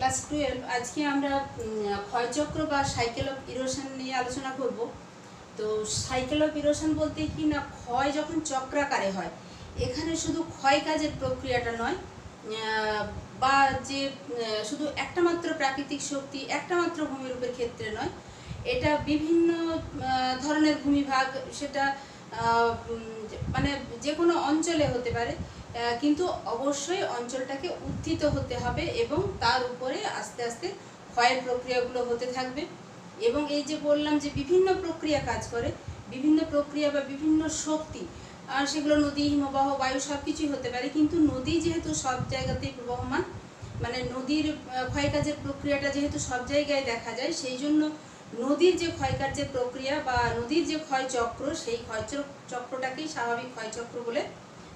Class 12 আজকে আমরা ক্ষয়চক্র বা সাইকেল অফ ইরোশন নিয়ে আলোচনা করব। তো সাইকেল অফ ইরোশন বলতে কি না, ক্ষয় যখন চক্রাকারে হয়, এখানে শুধু ক্ষয় কাজের প্রক্রিয়াটা নয়, বা যে শুধু একটা মাত্র প্রাকৃতিক শক্তি, একটা মাত্র ভূমিরূপের ক্ষেত্রে নয়, এটা বিভিন্ন ধরনের ভূমিভাগ, সেটা মানে যে কোনো অঞ্চলে হতে পারে, কিন্তু অবশ্যই অঞ্চলটাকে উত্থিত হতে হবে এবং তার উপরে আস্তে আস্তে ক্ষয়ের প্রক্রিয়াগুলো হতে থাকবে। এবং এই যে বললাম যে বিভিন্ন প্রক্রিয়া কাজ করে, বিভিন্ন প্রক্রিয়া বা বিভিন্ন শক্তি, আর সেগুলো নদী, হিমবাহ, বায়ু সব কিছুই হতে পারে, কিন্তু নদী যেহেতু সব জায়গাতেই প্রবহমান, মানে নদীর ক্ষয়কার্যের প্রক্রিয়াটা যেহেতু সব জায়গায় দেখা যায়, সেই জন্য নদীর যে ক্ষয়কার্যের প্রক্রিয়া বা নদীর যে ক্ষয়চক্র, সেই ক্ষয়চক্রটাকেই স্বাভাবিক ক্ষয়চক্র বলে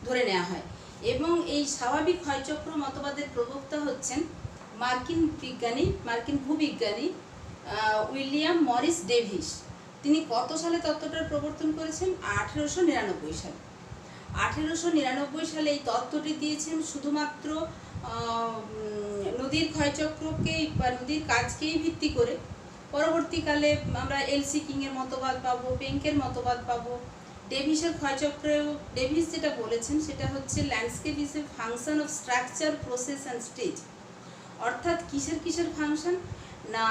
ধরে নেওয়া হয়। এবং এই স্বাভাবিক ক্ষয়চক্র মতবাদের প্রবক্তা হচ্ছেন মার্কিন ভূবিজ্ঞানী উইলিয়াম মরিস ডেভিস। তিনি কত সালে তত্ত্বটার প্রবর্তন করেছেন? 1899 সালে। 1899 সালে এই তত্ত্বটি দিয়েছেন শুধুমাত্র নদীর ক্ষয়চক্রকেই বা নদীর কাজকেই ভিত্তি করে। পরবর্তীকালে আমরা এলসি কিংয়ের মতবাদ পাবো, পেঙ্কের মতবাদ পাবো। ডেভিসের ক্ষয়চক্রেও ডেভিস যেটা বলেছেন সেটা হচ্ছে landscape is a function of structure, process and stage. অর্থাৎ কিসের ফাংশন না,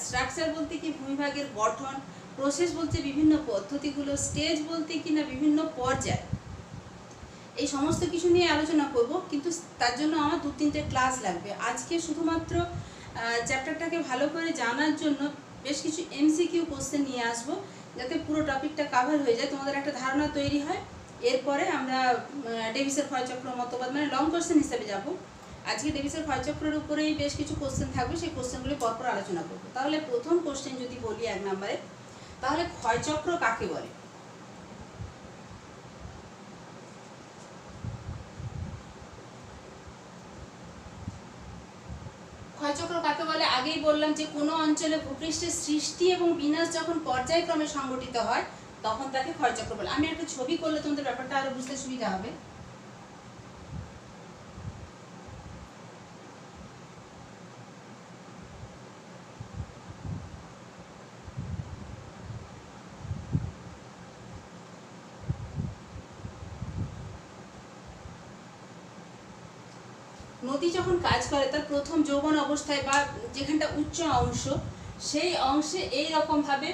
স্ট্রাকচার বলতে কি ভূমিভাগের গঠন, প্রসেস বলতে বিভিন্ন পদ্ধতিগুলো, স্টেজ বলতে কি না বিভিন্ন পর্যায়। এই সমস্ত কিছু নিয়ে আলোচনা করব, কিন্তু তার জন্য আমার 2-3টে ক্লাস লাগবে। আজকে শুধুমাত্র চ্যাপ্টারটাকে ভালো করে জানার জন্য বেশ কিছু এমসিকিউ কোশ্চেন নিয়ে আসবো, যাতে পুরো টপিকটা কাভার হয়ে যায়, তোমাদের একটা ধারণা তৈরি হয়। এরপরে আমরা ডেভিসের ক্ষয়চক্র মতবাদ মানে লং কোশ্চেন হিসেবে যাব। আজকে ডেভিসের ক্ষয়চক্রের উপরেই বেশ কিছু কোশ্চেন থাকবে, সেই কোশ্চেনগুলি পরপর আলোচনা করবো। তাহলে প্রথম কোশ্চেন যদি বলি 1 নম্বরে, তাহলে ক্ষয়চক্র কাকে বলে? ক্ষয়চক্র কাকে বলে? আগেই বললাম যে কোনো অঞ্চলে ভূপৃষ্ঠের সৃষ্টি এবং বিনাশ যখন পর্যায়ক্রমে সংঘটিত হয়, তখন তাকে ক্ষয়চক্র বলে। আমি একটা ছবি করলে তোমাদের ব্যাপারটা আরো বুঝতে সুবিধা হবে। নদী যখন কাজ করে তার প্রথম যৌবন অবস্থায় বা যেখানটা উচ্চ অংশ, সেই অংশে এই রকমভাবে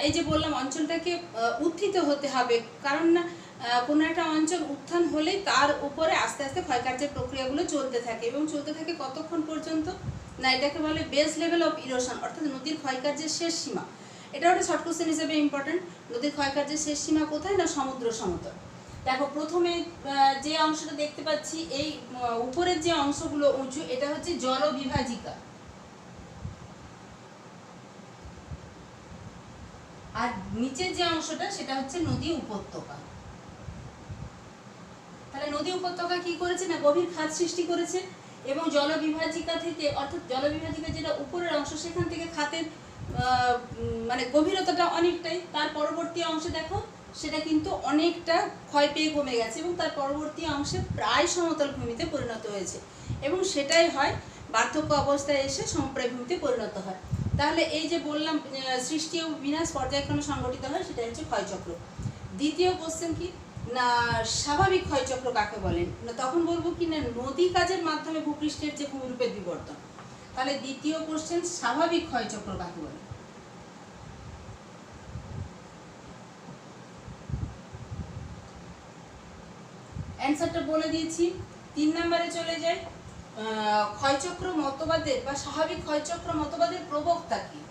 এই যে বললাম অঞ্চলটাকে উত্থিত হতে হবে, কারণ না কোনো একটা অঞ্চল উত্থান হলেই তার উপরে আস্তে আস্তে ক্ষয়কার্যের প্রক্রিয়াগুলো চলতে থাকে, এবং চলতে থাকে কতক্ষণ পর্যন্ত না, এটাকে বলে বেস লেভেল অফ ইরোশন, অর্থাৎ নদীর ক্ষয়কার্যের শেষ সীমা। এটা একটা শর্ট কোশ্চেন হিসেবে ইম্পর্টেন্ট। নদীর ক্ষয়কার্যের শেষ সীমা কোথায়? না, সমুদ্র সমতল। দেখো প্রথমে যে অংশটা দেখতে পাচ্ছি, এই উপরের যে অংশগুলো উঁচু, এটা হচ্ছে জলবিভাজিকা, আর নিচের যে অংশটা সেটা হচ্ছে নদী উপত্যকা। তাহলে নদী উপত্যকা কি করেছে না, গভীর খাত সৃষ্টি করেছে, এবং জলবিভাজিকা থেকে, অর্থাৎ জলবিভাজিকা যেটা উপরের অংশ, সেখান থেকে খাতের মানে গভীরতাটা অনেকটাই, তার পরবর্তী অংশে দেখো সেটা কিন্তু অনেকটা ক্ষয় পেয়ে কমে গেছে, এবং তার পরবর্তী অংশে প্রায় সমতল ভূমিতে পরিণত হয়েছে, এবং সেটাই হয় বার্ধক্য অবস্থায় এসে সমপ্রায় ভূমিতে পরিণত হয়। তাহলে এই যে বললাম সৃষ্টি ও বিনাশ পর্যায়ক্রমে সংঘটিত হয়, সেটা হচ্ছে ক্ষয়চক্র। দ্বিতীয় কোশ্চেন কি না, স্বাভাবিক ক্ষয়চক্র কাকে বলেন? না, তখন বলবো কি না, নদী কাজের মাধ্যমে ভূপৃষ্ঠের যে ভূমিরূপের বিবর্তন। তাহলে দ্বিতীয় কোশ্চেন, স্বাভাবিক ক্ষয়চক্র কাকে বলে? অ্যান্সারটা বলে দিয়েছি। 3 নম্বরে চলে যাই, ক্ষয়চক্র মতবাদের বা স্বাভাবিক ক্ষয়চক্র মতবাদের প্রবক্তা কি?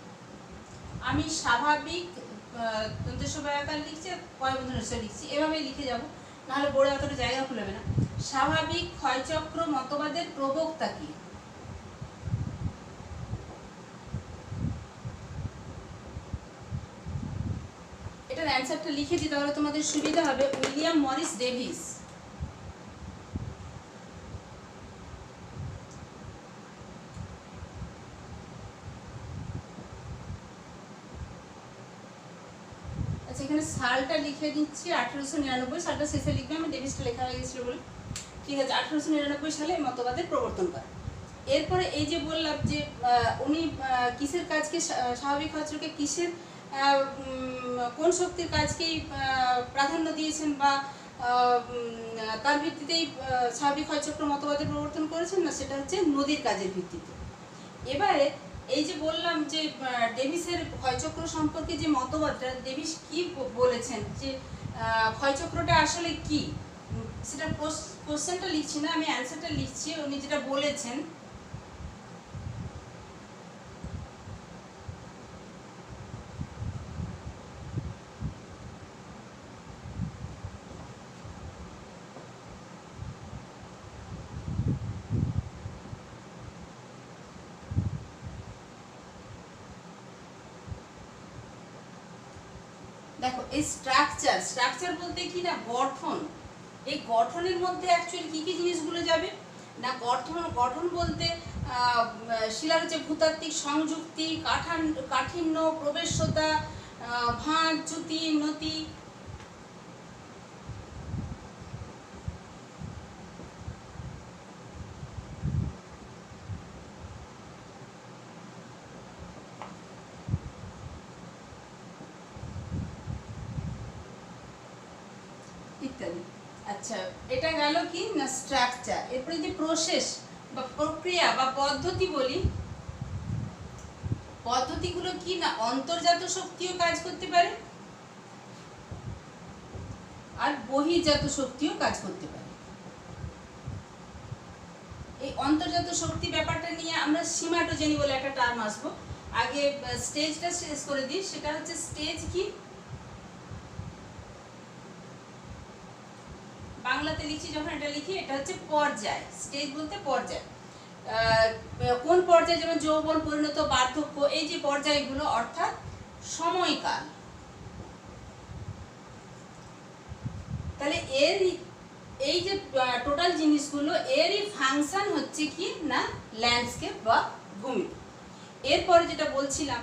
আমি স্বাভাবিক দন্তস্বয়কার লিখছি, পয়বন্ধনস্বর লিখছি, এভাবেই লিখে যাব, নাহলে বোর্ডে অতটা জায়গা খুলবে না। স্বাভাবিক ক্ষয়চক্র মতবাদের প্রবক্তা কি? এটার অ্যান্সারটা লিখে দিই, তাহলে তোমাদের সুবিধা হবে। William Morris Davis. এখানে সালটা লিখে দিচ্ছি 1899, সালটা শেষে লিখবে, আমি ডেভিসটা লেখা হয়ে গেছিল বলে। ঠিক আছে, 1899 সালে মতবাদের প্রবর্তন করে। এরপরে এই যে বললাম যে উনি কিসের কাজকে স্বাভাবিক ক্ষয়চক্রকে কিসের কোন শক্তির কাজকেই প্রাধান্য দিয়েছেন বা তার ভিত্তিতেই স্বাভাবিক ক্ষয়চক্র মতবাদের প্রবর্তন করেছেন, না সেটা হচ্ছে নদীর কাজের ভিত্তিতে। এবারে এই যে বললাম যে ডেভিসের ক্ষয়চক্র সম্পর্কে যে মতবাদটা, ডেভিস কি বলেছেন যে ক্ষয়চক্রটা আসলে কি, সেটা কোশ্চেনটা লিখছি না, আমি অ্যান্সারটা লিখছি। উনি যেটা বলেছেন, দেখো এই স্ট্রাকচার বলতে কি না গঠন, এই গঠনের মধ্যে অ্যাকচুয়ালি কি কি জিনিসগুলো যাবে না, গঠন বলতে শিলার যে ভূতাত্ত্বিক সংযুক্তি, কাঠিন্য, প্রবেশ্যতা, ভাঁজ, চ্যুতি, নতি, ইত্যাদি। আচ্ছা, এটা গেল কি না স্ট্রাকচার। এরপরে যে প্রসেস বা প্রক্রিয়া বা পদ্ধতি বলি, পদ্ধতিগুলো কি না অন্তর্জাত শক্তিও কাজ করতে পারে আর বহির্জাত শক্তিও কাজ করতে পারে। এই অন্তর্জাত শক্তি ব্যাপারটা নিয়ে আমরা সীমাটোজেনি বলে একটা টার্ম আসবো। আগে স্টেজটা শেষ করে দিই, সেটা হচ্ছে স্টেজ কি, বাংলাতে লিখছি যখন এটা লিখি, এটা হচ্ছে পর্যায়। স্টেজ বলতে পর্যায়, কোন পর্যায়ে, যেমন যৌবন, পরিণত, বার্ধক্য, এই যে পর্যায়গুলো অর্থাৎ সময়কাল। তাহলে এই যে টোটাল জিনিসগুলো এরই ফাংশন হচ্ছে কি না ল্যান্ডস্কেপ বা ভূমি। এরপরে যেটা বলছিলাম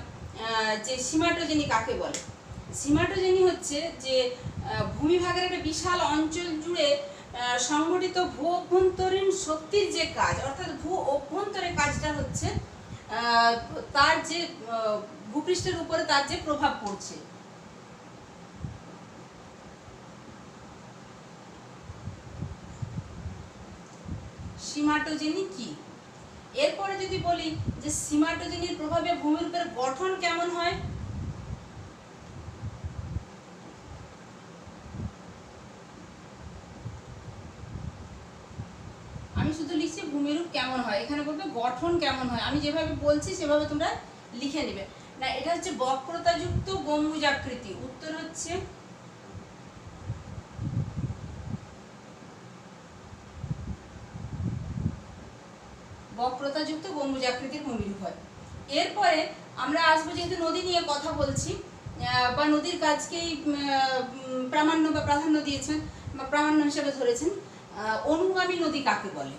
যে সীমাটোজেনি কাকে বলে, সীমাটোজেনি হচ্ছে যে ভূমিভাগের একটা বিশাল অঞ্চল জুড়ে সংগঠিত ভূ অভ্যন্তরীণ শক্তির যে কাজ, অর্থাৎ ভূ অভ্যন্তরে কাজটা হচ্ছে তার যে ভূপৃষ্ঠের উপরে তার যে প্রভাব পড়ছে। সীমাটোজেনি কি, এরপরে যদি বলি যে সীমাটোজেনির প্রভাবে ভূমির উপর গঠন কেমন হয়, আমি শুধু লিখছি ভূমিরূপ কেমন হয়, এখানে বলবে গঠন কেমন হয়। আমি যেভাবে বলছি সেভাবে তোমরা লিখে নেবে। না এটা হচ্ছে বক্রতাযুক্ত গম্বুজাকৃতি, উত্তর হচ্ছে বক্রতাযুক্ত গম্বুজাকৃতির ভূমিরূপ হয়। এরপরে আমরা আসবো, যেহেতু নদী নিয়ে কথা বলছি বা নদীর কাজকেই প্রামাণ্য বা প্রাধান্য দিয়েছেন বা প্রামাণ্য হিসেবে ধরেছেন, অনুগামী নদী কাকে বলে।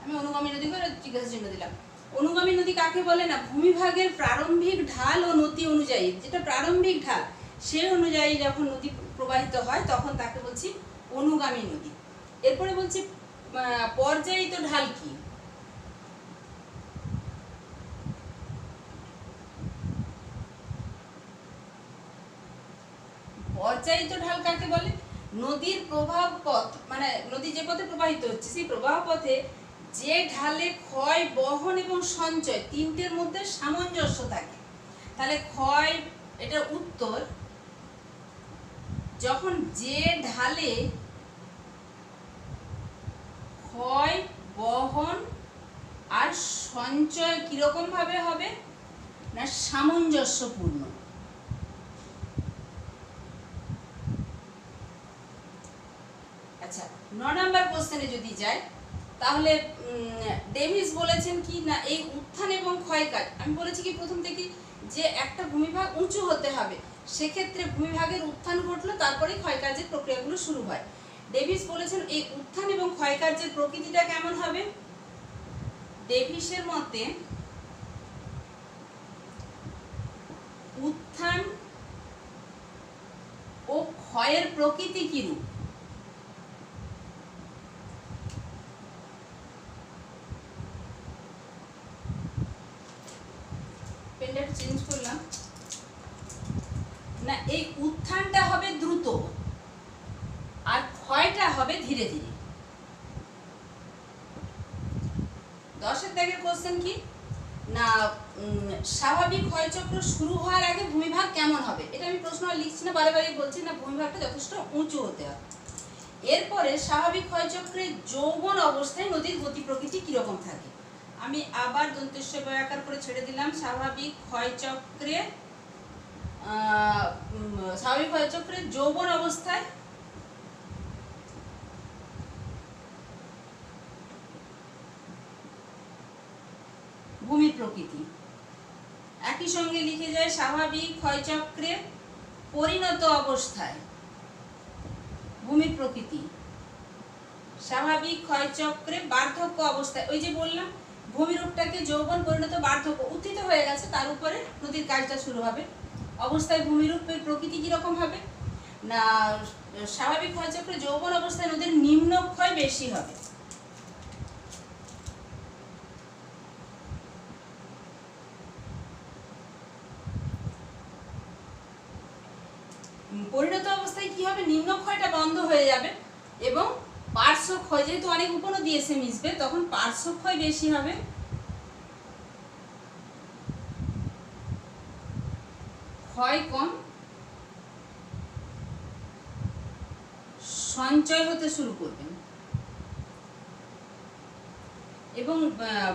আমি অনুগামী নদী করে জিজ্ঞাসা চিহ্ন দিলাম। অনুগামী নদী কাকে বলে না, ভূমিভাগের প্রারম্ভিক ঢাল ও নতি অনুযায়ী, যেটা প্রারম্ভিক ঢাল সেই অনুযায়ী যখন নদী প্রবাহিত হয় তখন তাকে বলছি অনুগামী নদী। এরপরে বলছি পর্যায়িত ঢাল কি, পর্যায়িত ঢাল কাকে বলে, নদীর প্রবাহ পথ, মানে নদী যে পথে প্রবাহিত হচ্ছে সেই প্রবাহ পথে যে ঢালে ক্ষয়, বহন এবং সঞ্চয় তিনটের মধ্যে সামঞ্জস্য থাকে। তাহলে ক্ষয়, এটা উত্তর, যখন যে ঢালে ক্ষয়, বহন আর সঞ্চয় কিরকম ভাবে হবে না সামঞ্জস্যপূর্ণ। আচ্ছা, 9 নম্বর কোশ্চেনে যদি যাই, তাহলে ডেভিস বলেছেন কি না এই উত্থান এবং ক্ষয়কাজ, আমি বলেছি কি প্রথম থেকে যে একটা ভূমিভাগ উঁচু হতে হবে, সেক্ষেত্রে ভূমিভাগের উত্থান ঘটলো তারপরে ক্ষয়কার্যের প্রক্রিয়াগুলো শুরু হয়। ডেভিস বলেছেন এই উত্থান এবং ক্ষয়কার্যের প্রকৃতিটা কেমন হবে, ডেভিসের মতে উত্থান ও ক্ষয়ের প্রকৃতি কি রূপ? পেনটা চেঞ্জ করলাম না, এই উত্থানটা হবে দ্রুত আর ক্ষয়টা হবে ধীরে ধীরে। 10 দাগের কোশ্চেন কি না, স্বাভাবিক ক্ষয়চক্র শুরু হওয়ার আগে ভূমিভাগ কেমন হবে? এটা আমি প্রশ্ন লিখছি না, বারে বারে বলছি না, ভূমিভাগটা যথেষ্ট উঁচু হতে হবে। এরপরে স্বাভাবিক ক্ষয়চক্রে যৌবন অবস্থায় নদীর গতি প্রকৃতি কিরকম থাকে? আমি আবার দন্তেশ্ব বয়াকার করে ছেড়ে দিলাম। স্বাভাবিক ক্ষয়চক্রে যৌবন অবস্থায় ভূমির প্রকৃতি। একই সঙ্গে লিখে যায় স্বাভাবিক ক্ষয়চক্রে পরিণত অবস্থায় ভূমির প্রকৃতি। স্বাভাবিক ক্ষয়চক্রে বার্ধক্য অবস্থায়, ওই যে বললাম ভূমিরূপটাকে যৌবন পরিণত বার্ধক্য, উত্থিত হয়ে গেছে, তার উপরে নদীর কাজটা শুরু হবে। অবস্থায় ভূমিরূপের প্রকৃতি কিরকম হবে না, স্বাভাবিক ক্ষয়চক্রে যৌবন অবস্থায় নদীর নিম্নক্ষয় বেশি হবে। পরিণত অবস্থায় কি হবে, নিম্নক্ষয়টা বন্ধ হয়ে যাবে এবং পার্শ্বক্ষয়, যেহেতু অনেক উপনদী এসে মিশবে তখন পার্শ্বক্ষয় বেশি হবে। ক্ষয় কম, সঞ্চয় হতে শুরু করবে এবং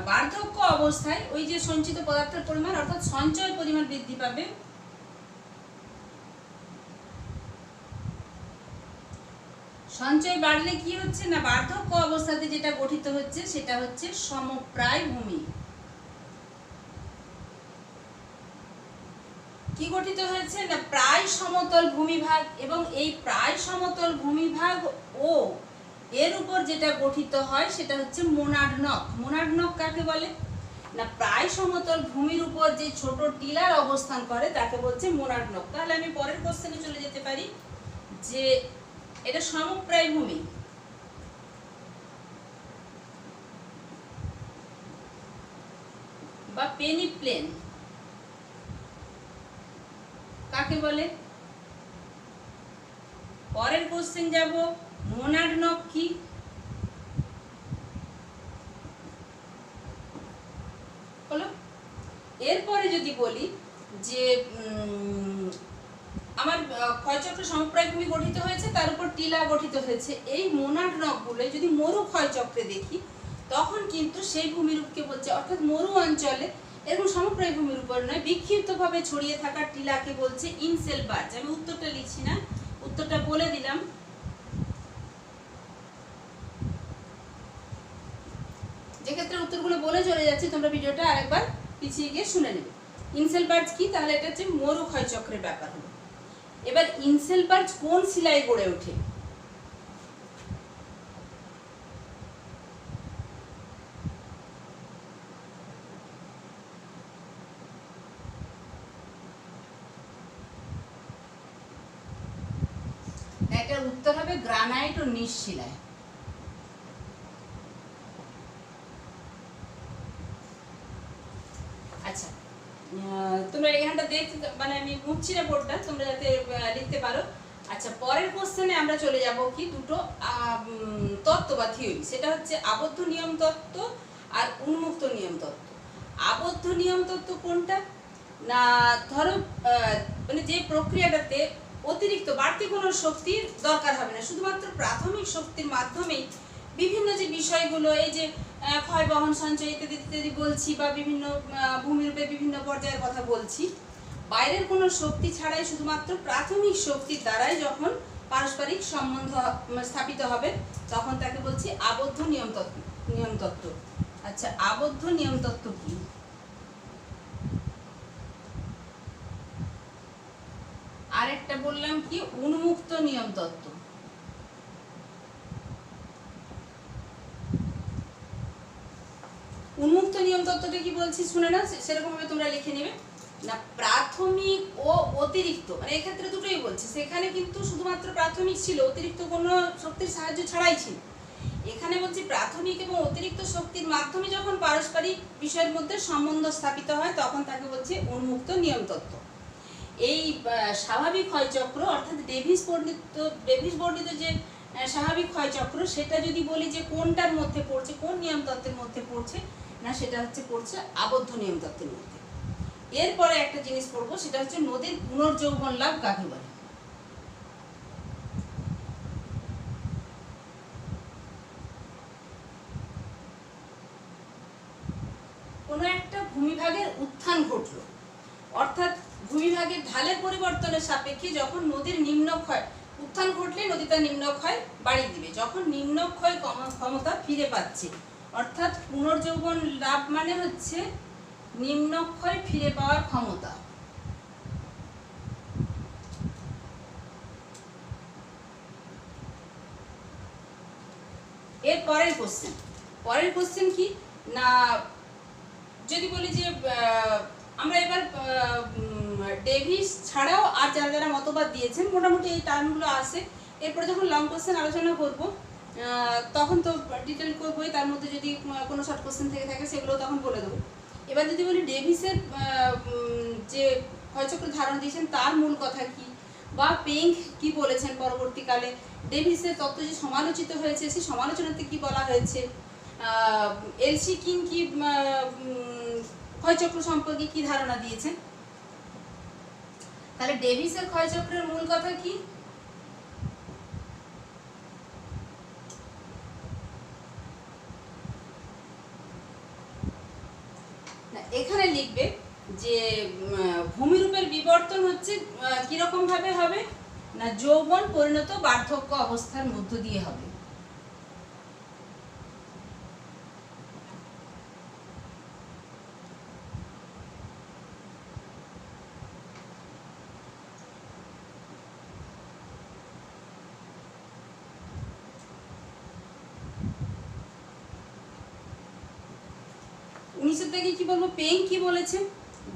বার্ধক্য অবস্থায় ওই যে সঞ্চিত পদার্থের পরিমাণ অর্থাৎ সঞ্চয় পরিমাণ বৃদ্ধি পাবে। সঞ্চয় বাড়লে কি হচ্ছে না, বার্ধক্য অবস্থাতে যেটা গঠিত হচ্ছে সেটা হচ্ছে সমপ্রায় ভূমি। কি গঠিত হয়েছে না, প্রায় সমতল ভূমিভাগ, এবং এই প্রায় সমতল ভূমিভাগ ও এর উপর যেটা গঠিত হয় সেটা হচ্ছে মোনাড নক। মোনাড নক কাকে বলে না, প্রায় সমতল ভূমির উপর যে ছোট টিলার অবস্থান করে তাকে বলছে মোনাড নক। তাহলে আমি পরের কোশ্চেনে চলে যেতে পারি যে এটা সমপ্রায় ভূমি বা পেনিপ্লেন কাকে বলে? পরের কোশ্চেন যাব, মোনাড নক কি? হলো। এরপরে যদি বলি যে আমার ক্ষয়চক্র সমপ্রায় ভূমি গঠিত হয়েছে, তার উপর টিলা গঠিত হয়েছে, এই মোনাড নকগুলো যদি মরু ক্ষয়চক্রে দেখি তখন কিন্তু সেই ভূমিরূপকে বলছে, অর্থাৎ মরু অঞ্চলে এরকম সমপ্রায় ভূমির উপর নয়, বিক্ষিপ্তভাবে ছড়িয়ে থাকা টিলাকে বলছে ইনসেলবার্জ। আমি উত্তরটা লিখছি না, উত্তরটা বলে দিলাম। যে ক্ষেত্রে উত্তরগুলো বলে চলে যাচ্ছে, তোমরা ভিডিওটা আরেকবার পিছিয়ে গিয়ে শুনে নেবে। ইনসেলবার্জ কি, তাহলে এটা হচ্ছে মরু ক্ষয়চক্রের ব্যাপার হলো। এবার ইনসেলবার্জ কোন শিলায় গড়ে ওঠে? এটার উত্তর হবে গ্রানাইট ও নিস শিলায়। আচ্ছা, তোমরা এখানটা দেখতে, মানে আমি মুছছি না বোর্ডটা, তোমরা যাতে লিখতে পারো। আচ্ছা, পরের কোশ্চেনে আমরা চলে যাব কি, দুটো তত্ত্ব বা থিওরি, সেটা হচ্ছে আবদ্ধ নিয়ম তত্ত্ব আর উন্মুক্ত নিয়ম তত্ত্ব। আবদ্ধ নিয়ম তত্ত্ব কোনটা না, ধরো মানে যে প্রক্রিয়াটাতে অতিরিক্ত বাড়তি কোনো শক্তির দরকার হবে না, শুধুমাত্র প্রাথমিক শক্তির মাধ্যমেই বিভিন্ন যে বিষয়গুলো, এই যে ক্ষয় বহন সঞ্চয় ইত্যাদি ইত্যাদি বলছি, বা বিভিন্ন ভূমিরূপে বিভিন্ন পর্যায়ের কথা বলছি, বাইরের কোনো শক্তি ছাড়াই শুধুমাত্র প্রাথমিক শক্তির দ্বারাই যখন পারস্পরিক সম্বন্ধ স্থাপিত হবে তখন তাকে বলছি আবদ্ধ নিয়ম তত্ত্ব। আচ্ছা, আবদ্ধ নিয়ম তত্ত্ব কি? আরেকটা বললাম কি, উন্মুক্ত নিয়ম তত্ত্ব। উন্মুক্ত নিয়ম তত্ত্বটা কি বলছি শুনে নাও, সেরকম ভাবে তোমরা লিখে নেবে। না, প্রাথমিক ও অতিরিক্ত, মানে এক্ষেত্রে দুটোই বলছে। সেখানে কিন্তু শুধুমাত্র প্রাথমিক ছিল, অতিরিক্ত কোনো শক্তির সাহায্য ছাড়াই ছিল। এখানে বলছি প্রাথমিক এবং অতিরিক্ত শক্তির মাধ্যমে যখন পারস্পরিক বিষয়ের মধ্যে সম্বন্ধ স্থাপিত হয় তখন তাকে বলছে উন্মুক্ত নিয়ম তত্ত্ব। এই স্বাভাবিক ক্ষয়চক্র অর্থাৎ ডেভিস বর্ণিত যে স্বাভাবিক ক্ষয়চক্র, সেটা যদি বলি যে কোনটার মধ্যে পড়ছে, কোন নিয়ম তত্ত্বের মধ্যে পড়ছে, না সেটা হচ্ছে পড়ছে আবদ্ধ নিয়ম তত্ত্বের মধ্যে। এরপরে একটা জিনিস পড়বো, সেটা হচ্ছে নদীর পুনর্যৌবন লাভ কাকে বলে। কোনো একটা ভূমিভাগের উত্থান ঘটলো, অর্থাৎ ভূমিভাগের ঢালের পরিবর্তনের সাপেক্ষে যখন নদীর নিম্নক্ষয় উত্থান ঘটলে নদী তার নিম্নক্ষয় বাড়িয়ে দিবে, যখন নিম্নক্ষয় ক্ষমতা ফিরে পাচ্ছে, অর্থাৎ পুনর্যৌবন লাভ মানে হচ্ছে নিম্নক্ষয় ফিরে পাওয়ার ক্ষমতা। এর পরের কোশ্চেন কি না, যদি বলি যে আমরা এবার ডেভিস ছাড়াও আর যারা যারা মতবাদ দিয়েছেন মোটামুটি এই টার্মগুলো আসে। এরপরে যখন লং কোশ্চেন আলোচনা করব তখন তো ডিটেল করবোই, তার মধ্যে যদি কোনো শর্ট কোশ্চেন থেকে থাকে সেগুলো তখন বলে দেবো। এবার যদি বলি ডেভিসের যে ক্ষয়চক্র ধারণা দিয়েছেন তার মূল কথা কি, বা পেঙ্ক কি বলেছেন পরবর্তীকালে, ডেভিসের তত্ত্ব যে সমালোচিত হয়েছে সেই সমালোচনাতে কি বলা হয়েছে, এলসি কিং কি ক্ষয়চক্র সম্পর্কে কি ধারণা দিয়েছেন। তাহলে ডেভিসের ক্ষয়চক্রের মূল কথা কি, এখানে লিখবে যে ভূমিরূপের বিবর্তন হচ্ছে কিরকম ভাবে হবে, না যৌবন পরিণত বার্ধক্য অবস্থার মধ্য দিয়ে হবে। নিচের দিকে কি বলবো, পেঙ্ক কি বলেছেন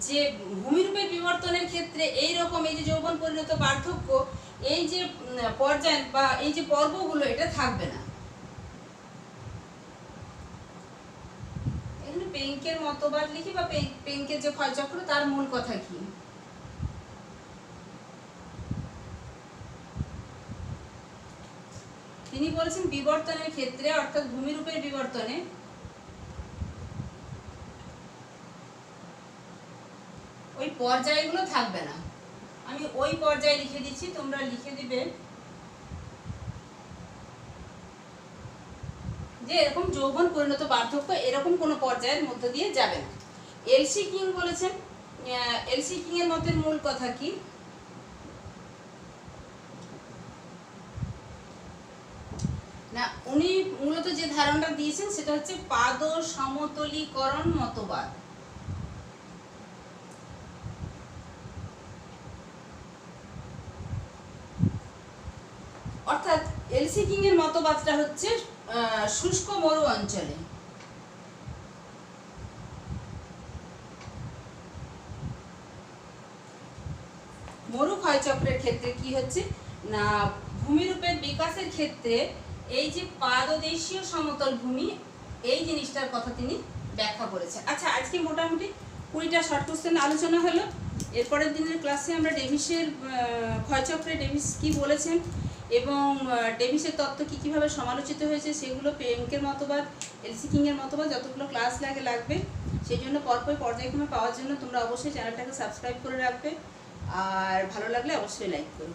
যে ভূমিরূপের বিবর্তনের ক্ষেত্রে এই রকম এই যে যৌবন পরিণত বার্ধক্য, এই যে পর্যায় বা এই যে পর্বগুলো এটা থাকবে না। এখানে পেঙ্কের মতবাদ লিখি বা পেঙ্কের যে ক্ষয়চক্র তার মূল কথা কি, তিনি বলেছেন বিবর্তনের ক্ষেত্রে অর্থাৎ ভূমিরূপের বিবর্তনে ওই পর্যায়গুলো থাকবে না। আমি ওই পর্যায়ে লিখে দিচ্ছি, তোমরা লিখে দিবে যে এরকম যৌবন পরিণত বার্ধক্য এরকম কোনো পর্যায়ের মধ্য দিয়ে যাবে না। এলসি কিং বলেছেন, এলসি কিং এর মতের মূল কথা কি, না উনি মূলত যে ধারণাটা দিয়েছেন সেটা হচ্ছে পাদ সমতলীকরণ মতবাদ। অর্থাৎ এলসি কিং এর মতবাদটা হচ্ছে শুষ্ক মরু অঞ্চলে মরু ক্ষয়চক্রের ক্ষেত্রে কি হচ্ছে না ভূমিরূপের বিকাশের ক্ষেত্রে এই যে পাদদেশীয় সমতল ভূমি এই জিনিসটার কথা তিনি ব্যাখ্যা করেছেন। আচ্ছা, আজকে মোটামুটি 20টা শর্ট কোশ্চেন আলোচনা হলো। এরপরের দিনের ক্লাসে আমরা ডেভিসের ক্ষয়চক্রে ডেভিস কি বলেছেন এবং ডেভিসের তত্ত্ব কীভাবে সমালোচিত হয়েছে সেগুলো, পেঙ্কের মতবাদ, এলসি কিংয়ের মতবাদ, যতগুলো ক্লাস লাগবে সেই জন্য পরপর পর্যায়ক্রমে পাওয়ার জন্য তোমরা অবশ্যই চ্যানেলটাকে সাবস্ক্রাইব করে রাখবে, আর ভালো লাগলে অবশ্যই লাইক করো।